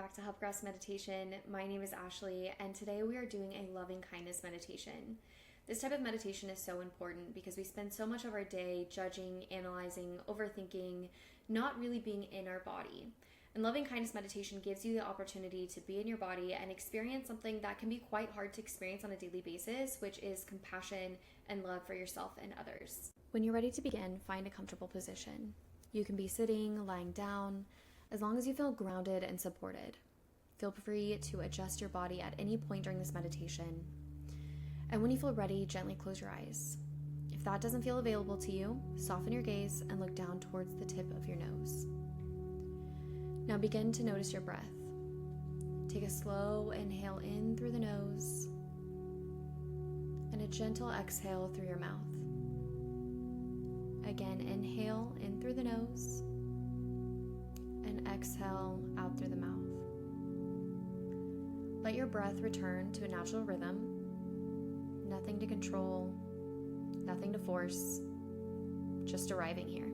back to Hubgrass Meditation. My name is Ashley, and today we are doing a loving kindness meditation. This type of meditation is so important because we spend so much of our day judging, analyzing, overthinking, not really being in our body. And loving kindness meditation gives you the opportunity to be in your body and experience something that can be quite hard to experience on a daily basis, which is compassion and love for yourself and others. When you're ready to begin, find a comfortable position. You can be sitting, lying down, as long as you feel grounded and supported. Feel free to adjust your body at any point during this meditation. And when you feel ready, gently close your eyes. If that doesn't feel available to you, soften your gaze and look down towards the tip of your nose. Now begin to notice your breath. Take a slow inhale in through the nose and a gentle exhale through your mouth. Again, inhale in through the nose and exhale out through the mouth. Let your breath return to a natural rhythm. Nothing to control, nothing to force, just arriving here.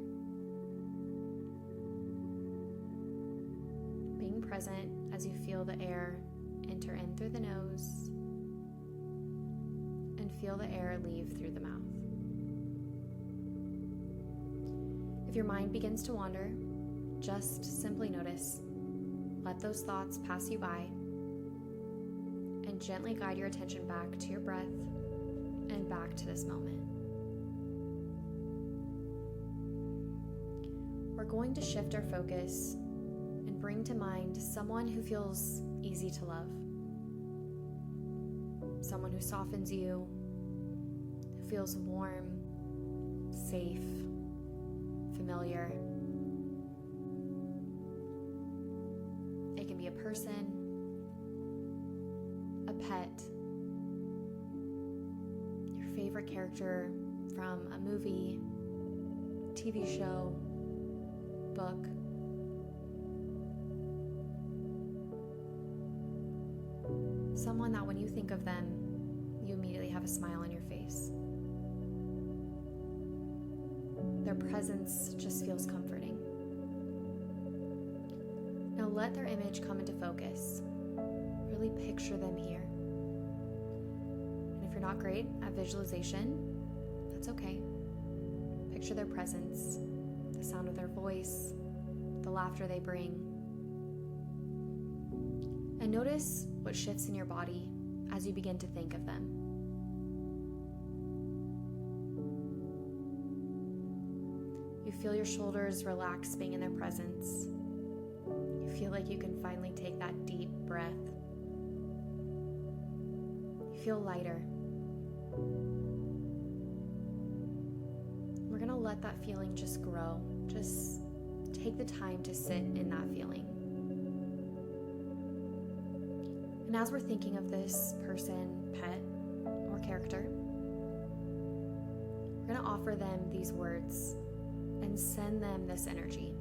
Being present as you feel the air enter in through the nose and feel the air leave through the mouth. If your mind begins to wander, just simply notice. Let those thoughts pass you by and gently guide your attention back to your breath and back to this moment. We're going to shift our focus and bring to mind someone who feels easy to love. Someone who softens you, who feels warm, safe, familiar. It can be a person, a pet, your favorite character from a movie, TV show, book. Someone that when you think of them, you immediately have a smile on your face. Their presence just feels comforting. Now let their image come into focus. Really picture them here. And if you're not great at visualization, that's okay. Picture their presence, the sound of their voice, the laughter they bring. And notice what shifts in your body as you begin to think of them. You feel your shoulders relax being in their presence. You feel like you can finally take that deep breath. You feel lighter. We're going to let that feeling just grow. Just take the time to sit in that feeling. And as we're thinking of this person, pet, or character, we're going to offer them these words and send them this energy.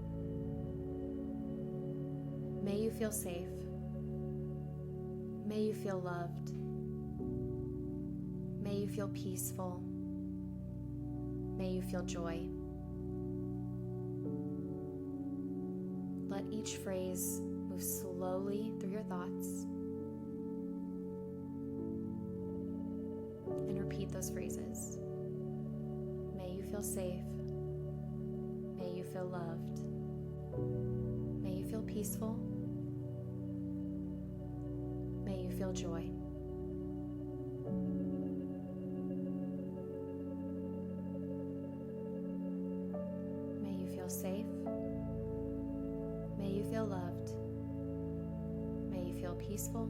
May you feel safe. May you feel loved. May you feel peaceful. May you feel joy. Let each phrase move slowly through your thoughts. And repeat those phrases. May you feel safe. May you feel loved. May you feel peaceful. May you feel joy. May you feel safe. May you feel loved. May you feel peaceful.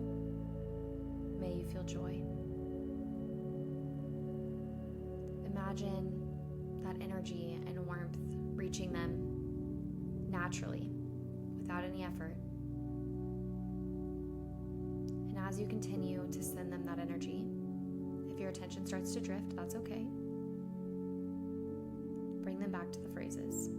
May you feel joy. Imagine that energy and warmth reaching them naturally, without any effort. And as you continue to send them that energy, if your attention starts to drift, that's okay. Bring them back to the phrases.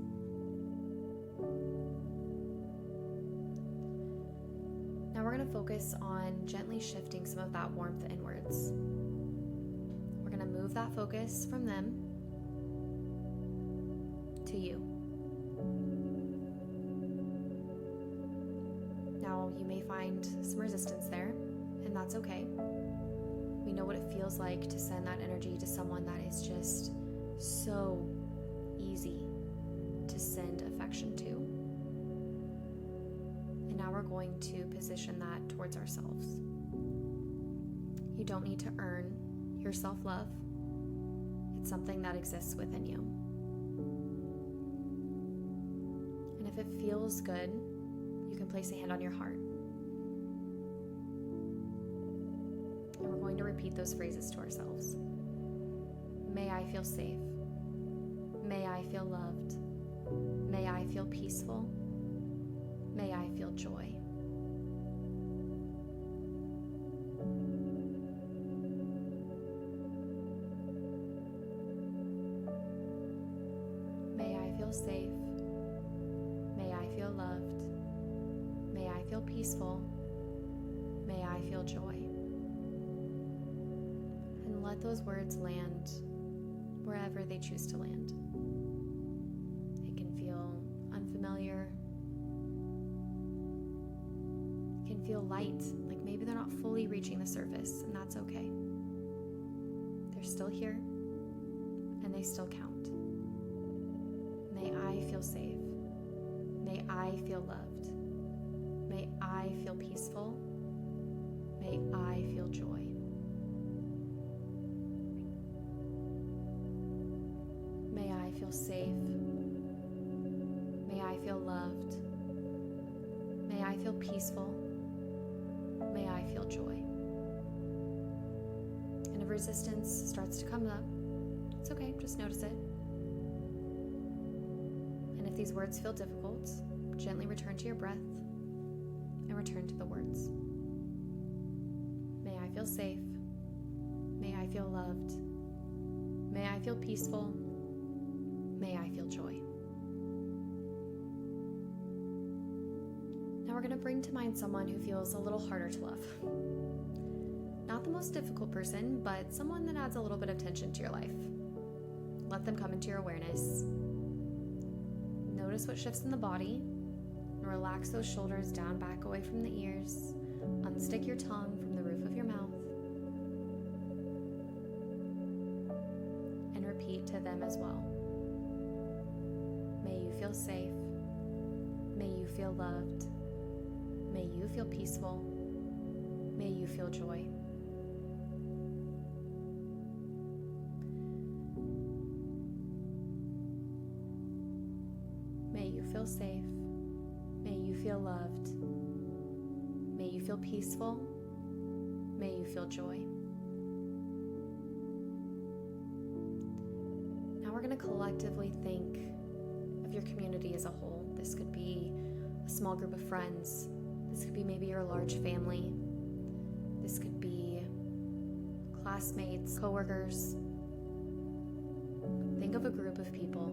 Now we're going to focus on gently shifting some of that warmth inwards. We're going to move that focus from them to you. Now you may find find some resistance there, and that's okay. We know what it feels like to send that energy to someone that is just so easy to send affection to. And now we're going to position that towards ourselves. You don't need to earn your self-love. It's something that exists within you. And if it feels good, you can place a hand on your heart. And we're going to repeat those phrases to ourselves. May I feel safe. May I feel loved. May I feel peaceful. May I feel joy. May I feel safe. May I feel loved. May I feel peaceful. May I feel joy. And let those words land wherever they choose to land. It can feel unfamiliar. It can feel light, like maybe they're not fully reaching the surface, and that's okay. They're still here, and they still count. May I feel safe. May I feel loved. May I feel peaceful. May I feel joy. May I feel safe. May I feel loved. May I feel peaceful. May I feel joy. And if resistance starts to come up, it's okay, just notice it. And if these words feel difficult, gently return to your breath and return to the words. May I feel safe. May I feel loved. May I feel peaceful. May I feel joy. Now we're going to bring to mind someone who feels a little harder to love. Not the most difficult person, but someone that adds a little bit of tension to your life. Let them come into your awareness. Notice what shifts in the body, and relax those shoulders down, back away from the ears. Unstick your tongue from the roof of your mouth. And repeat to them as well. May you feel safe. May you feel loved. May you feel peaceful. May you feel joy. May you feel safe. May you feel loved. May you feel peaceful. May you feel joy. Now we're going to collectively think of your community as a whole. This could be a small group of friends. This could be maybe your large family. This could be classmates, coworkers. Think of a group of people,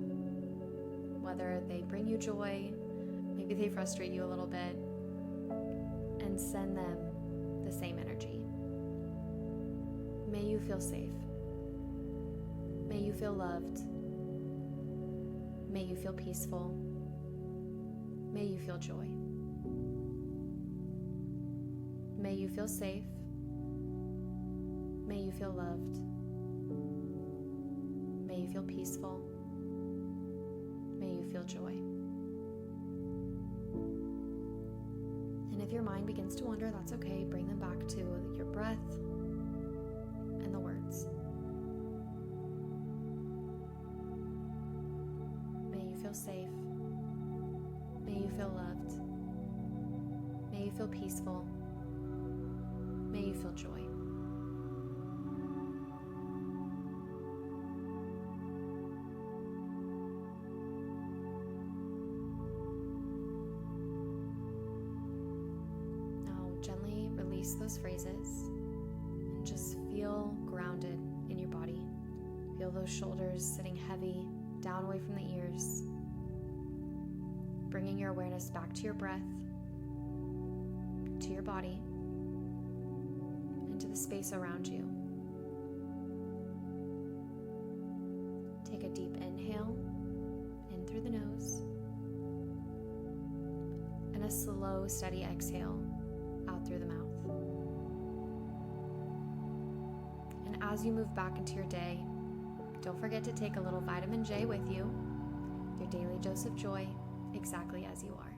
whether they bring you joy, maybe they frustrate you a little bit, and send them the same energy. May you feel safe. May you feel loved. May you feel peaceful. May you feel joy. May you feel safe. May you feel loved. May you feel peaceful. May you feel joy. And if your mind begins to wander, that's okay. Bring them back to your breath and the words. May you feel safe. May you feel loved. May you feel peaceful. May you feel joy. Now gently release those phrases and just feel grounded in your body. Feel those shoulders sitting heavy, down away from the ears. Bringing your awareness back to your breath, to your body, and to the space around you. Take a deep inhale in through the nose, and a slow, steady exhale as you move back into your day, don't forget to take a little vitamin J with you, your daily dose of joy, exactly as you are.